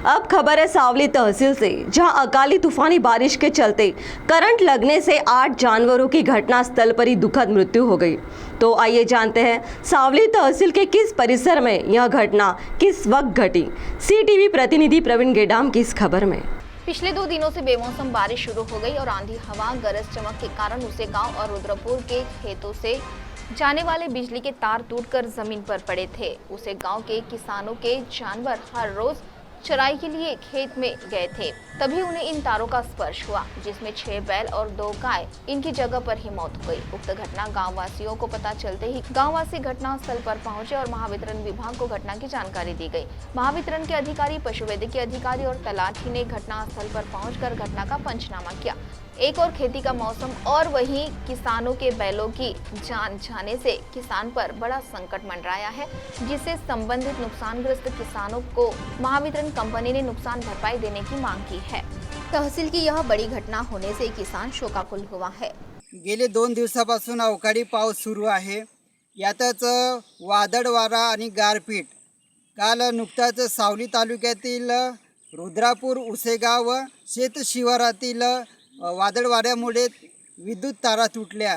अब खबर है सावली तहसील से, जहां अकाली तूफानी बारिश के चलते करंट लगने से 8 जानवरों की घटनास्थल पर ही दुखद मृत्यु हो गई। तो आइए जानते हैं सावली तहसील के किस परिसर में यह घटना किस वक्त घटी। CTV प्रतिनिधि प्रवीण गेडाम की इस खबर में। पिछले 2 दिनों से बेमौसम बारिश शुरू हो गई और आंधी हवा गरज चमक के कारण उसे गांव और रुद्रपुर के खेतों से जाने वाले बिजली के तार टूटकर जमीन पर पड़े थे। उसे गांव के किसानों के जानवर हर रोज चराई के लिए खेत में गए थे, तभी उन्हें इन तारों का स्पर्श हुआ, जिसमें 6 बैल और 2 गाय इनकी जगह पर ही मौत हो गई। उक्त घटना गांव वासियों को पता चलते ही गांववासी घटनास्थल पर पहुंचे और महावितरण विभाग को घटना की जानकारी दी गई। महावितरण के अधिकारी, पशुवैद्यकीय अधिकारी और तलाठी ने घटनास्थल पर पहुंचकर घटना का पंचनामा किया। एक और खेती का मौसम और वहीं किसानों के बैलों की जान जाने से किसान पर बड़ा संकट मंडराया है, जिससे संबंधित नुकसानग्रस्त किसानों को महावितरण कंपनी ने नुकसान भरपाई देने की मांग की है। तहसील की यह बड़ी घटना होने से किसान शोकाकुल हुआ है। गेले 2 दिवसापासून अवकाळी पाऊस सुरू आहे। यातच वादळ वारा आणि गारपीट काल नुकताच सावली तालुक्यातील रुद्रापूर उसेगाव शेत शिवारातील वादळ वाऱ्यामुळे विद्युत तारा तुटल्या।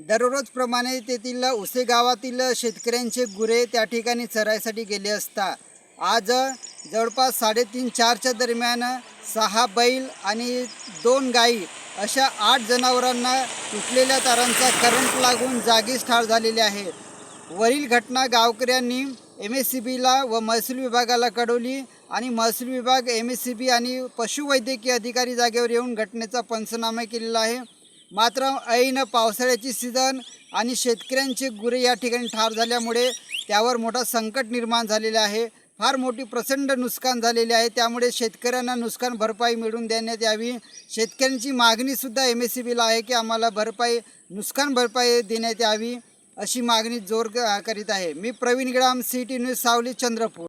दररोजप्रमाणे तेथील उसे गावातील शेतकऱ्यांचे गुरे त्या ठिकाणी चरायसाठी गेले असता आज जवळपास 3:30-4च्या दरम्यान 6 बैल आणि 2 गायी अशा 8 जनावरांना तुटलेल्या तारांचा करंट लागून जागीच ठार झालेले आहेत। वरील घटना गावकऱ्यांनी MSCBला व महसूल विभागाला कळवली आणि महसूल विभाग, MSCB आणि पशुवैद्यकीय अधिकारी जागेवर येऊन घटनेचा पंचनामा केलेला आहे। मात्र ऐन पावसाळ्याची सीझन आणि शेतकऱ्यांचे गुरे या ठिकाणी ठार झाल्यामुळे त्यावर मोठा संकट निर्माण झालेले आहे। फार मोठी प्रचंड नुकसान झालेले आहे। त्यामुळे शेतकऱ्यांना नुकसान भरपाई मिळवून देण्यात यावी। शेतकऱ्यांची मागणीसुद्धा MSCBला आहे की आम्हाला नुकसान भरपाई देण्यात यावी, अशी मागणी जोर करीत आहे। मी प्रवीण गेडाम, CT न्यूज, सावली, चंद्रपूर।